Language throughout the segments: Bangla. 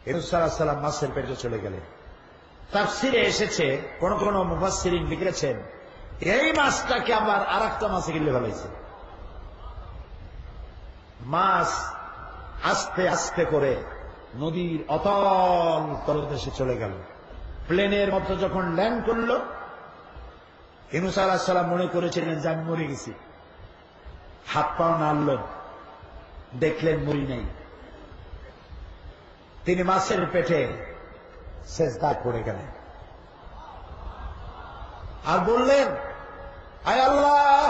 ইউনূস আলাইহিস সালাম মাছের পেটে চলে গেলেন। তাফসীরে এসেছে, কোন কোন মুফাসসিরিন লিখেছেন এই মাছটাকে আবার আরেকটা মাছে গিলে ফেলাইছে। মাছ আস্তে আস্তে করে নদীর অতল তলদেশে চলে গেল। প্লেনের মতো যখন ল্যান্ড করল, ইউনূস আলাইহিস সালাম মনে করেছিলেন যে আমি মরে গেছি। হাত পাও নাড়লেন, দেখলেন মরি নাই। তিনি মাছের পেটে সেজদায় পড়ে গেলেন আর বললেন, আয় আল্লাহ,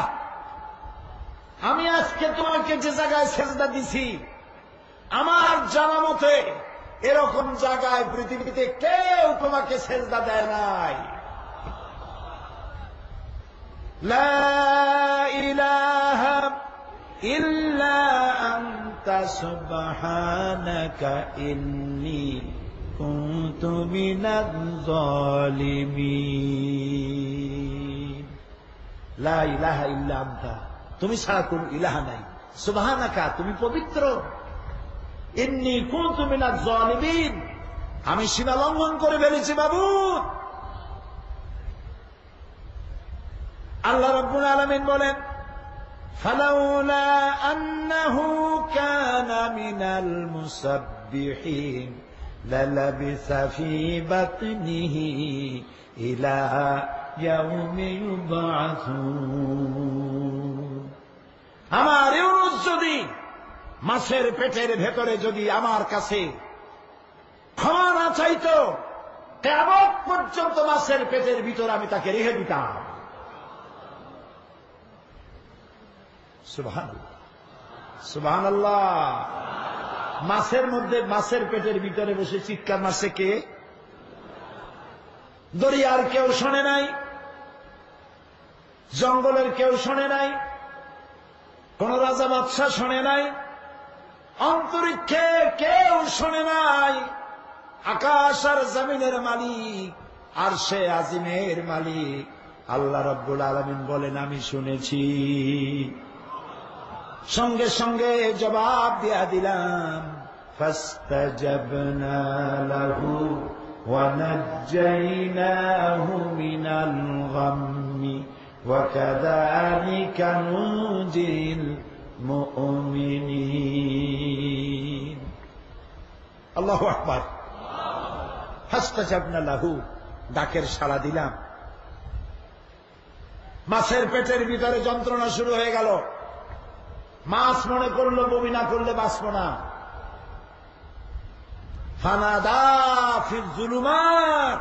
আমি আজকে তোমাকে যে জায়গায় সেজদা দিছি, আমার জানা মতে এরকম জায়গায় পৃথিবীতে কেউ তোমাকে সেজদা দেয় নাই। লা ইলাহা ইল্লা আনতা সুবহানাকা ইন্নী কুনতু মিনাজ জালিমিন। লা ইলাহা ইল্লা আনতা, তুমি ছাড়া কোন ইলাহা নাই। সুবহানাকা, তুমি পবিত্র। ইন্নী কুনতু মিনাজ জালিমিন, আমি সীমা লঙ্ঘন করে ফেলেছি বাবু। আল্লাহ রাব্বুল আলামিন বলেন, ফালাউলা আন্নাহু কানা মিনাল মুসাব্বিহিন লালাবিসা ফি বাতনিহি ইলা ইয়াউমি ইউবআসুন। আমার ইউনূস যদি মাছের পেটের ভেতরে যদি আমার কাছে ক্ষমা না চাইতো, কিয়ামত পর্যন্ত মাছের পেটের ভিতরে আমি তাকে রেখে দিতাম। সুবহানাল্লাহ, সুবহানাল্লাহ। মাছের মধ্যে, মাছের পেটের ভিতরে বসে চিৎকার মারছে কে? দরিয়ার কেউ শোনে নাই, জঙ্গলের কেউ শোনে নাই, কোন রাজা বাদশাহ শোনে নাই, অন্তরিক্ষে কেউ শোনে নাই। আকাশ আর জমিনের মালিক, আরশে আজিমের মালিক আল্লাহ রাব্বুল আলামিন বলেন, আমি শুনেছি। সঙ্গে সঙ্গে জবাব দিয়া দিলাম, ফাস্তাজাবনা লাহু ওয়া নাজ্জাইনাহু মিনাল গাম্মি ওয়া কাযালিকা নুজিল মুমিনিন। আল্লাহু আকবার। ফাস্তাজাবনা লাহু, ডাকের সাড়া দিলাম। মাছের পেটের ভিতরে যন্ত্রণা শুরু হয়ে গেল। মাছ মনে করলো বমি না করলে বাঁচব না। ফানাদা ফিজ যুলুমাত,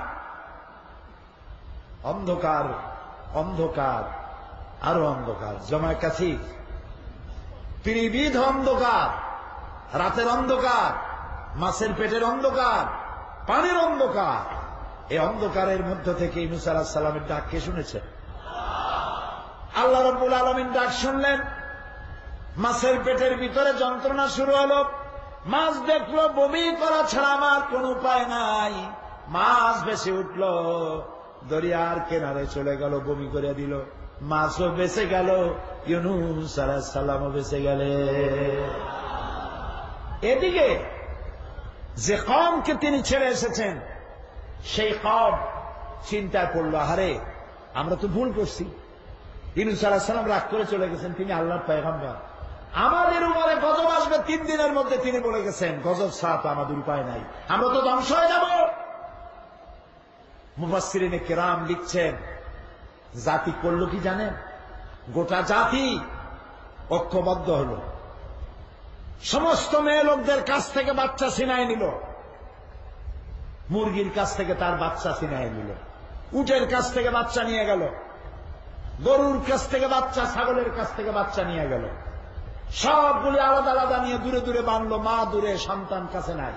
অন্ধকার, অন্ধকার, আরো অন্ধকার, জমা কাছি ত্রিবিধ অন্ধকার। রাতের অন্ধকার, মাছের পেটের অন্ধকার, পানির অন্ধকার। এই অন্ধকারের মধ্য থেকে ইউনূস আলাইহিস সালামের ডাক কে শুনেছে? আল্লাহ রাব্বুল আলামিন ডাক শুনলেন। মাছের পেটের ভিতরে যন্ত্রণা শুরু হলো। মাছ দেখলো বমি করা ছাড়া আমার কোন উপায় নাই। মাছ বেঁচে উঠল, দরিয়ার কিনারে চলে গেল, বমি করে দিল। মাছও বেঁচে গেল, ইউনূস আলাইহিস সালামও বেঁচে গেলেন। এদিকে যে কওমকে তিনি ছেড়ে এসেছেন, সেই কওম চিন্তায় পড়ল, আরে আমরা তো ভুল করছি। ইউনূস আলাইহিস সালাম রাগ করে চলে গেছেন, তিনি আল্লাহর পয়গম্বর। আমাদের উপরে গজব আসবে 3 দিনের মধ্যে, তিনি বলে গেছেন গজব ছাড়া তো আমাদের উপায় নাই, আমরা তো ধ্বংস হয়ে যাব। মুফাসসিরিনে কেরাম লিখছেন, জাতি করল কি জানেন? গোটা জাতি ঐক্যবদ্ধ হল। সমস্ত মেয়ে লোকদের কাছ থেকে বাচ্চা ছিনায় নিল, মুরগির কাছ থেকে তার বাচ্চা ছিনায় নিল, উটের কাছ থেকে বাচ্চা নিয়ে গেল, গরুর কাছ থেকে বাচ্চা, ছাগলের কাছ থেকে বাচ্চা নিয়ে গেল। সবগুলি আলাদা আলাদা নিয়ে দূরে দূরে বাঁধলো। মা দূরে, সন্তান কাছে নাই।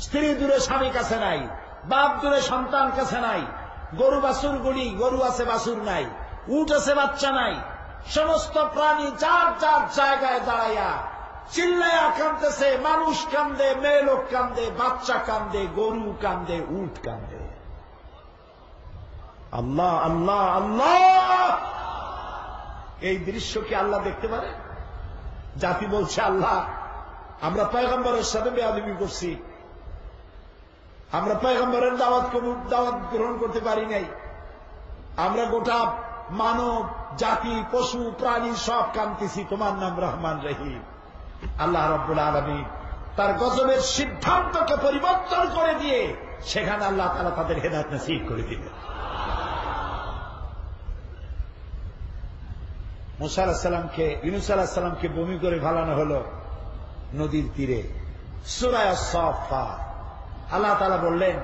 স্ত্রী দূরে, স্বামী কাছে নাই। বাপ দূরে, সন্তান কাছে নাই। গরু বাছুর গুলি, গরু আছে বাছুর নাই। উট আছে বাচ্চা নাই। সমস্ত প্রাণী যার যার জায়গায় দাঁড়াইয়া চিল্লাইয়া কাঁদতেছে। মানুষ কান্দে, মেয়ে লোক কান্দে, বাচ্চা কান্দে, গরু কান্দে, উট কান্দে। আল্লাহ আল্লাহ আল্লাহ। এই দৃশ্য কি আল্লাহ দেখতে পারে? জাতি বলছে, আল্লাহ আমরা পয়গম্বরের সাথে বেয়াদবি করছি, আমরা পয়গম্বরের দাওয়াত গ্রহণ করতে পারি নাই। আমরা গোটা মানব জাতি, পশু প্রাণী সব কাঁদতেছি, তোমার নাম রহমান রহিম। আল্লাহ রাব্বুল আলামিন তার গজবের সিদ্ধান্তকে পরিবর্তন করে দিয়ে সেখানে আল্লাহ তাআলা তাদের হেদায়েত নসিব করে দিলেন। মুসা আলাইহিস সালামকে, ইউনূস আলাইহিস সালামকে বমি করে ফালানো হলো নদীর তীরে। সূরা আস-সাফফাত আল্লাহ তাআলা বললেন,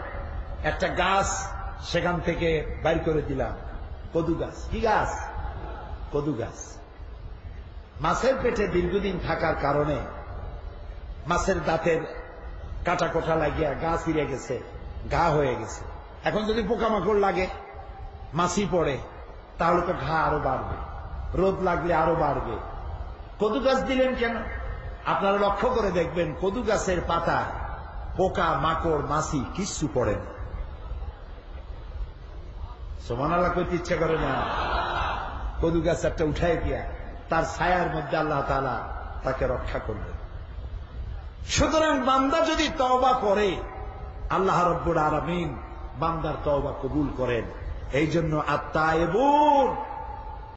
একটা গাছ সেখান থেকে বাইর করে দিলাম, কদু গাছ। কি গাছ? কদু গাছ। মাছের পেটে দীর্ঘদিন থাকার কারণে মাছের দাঁতের কাটা কোটা লাগিয়া গা ফিরে গেছে, ঘা হয়ে গেছে। এখন যদি পোকামাকড় লাগে, মাছি পড়ে, তাহলে তো ঘা আরো বাড়বে, রোদ লাগলে আরো বাড়বে। কদু গাছ দিলেন কেন? আপনারা লক্ষ্য করে দেখবেন কদু গাছের পাতা পোকা মাকড় মাছি কিচ্ছু পড়ে না। সুবহানাল্লাহ কইতে ইচ্ছা করে না? কদু গাছ একটা উঠাই দিয়া তার ছায়ার মধ্যে আল্লাহ তাআলা তাকে রক্ষা করবেন। সুতরাং বান্দা যদি তওবা করে, আল্লাহ রাব্বুল আলামিন বান্দার তওবা কবুল করেন। এই জন্য আত-তায়েবুন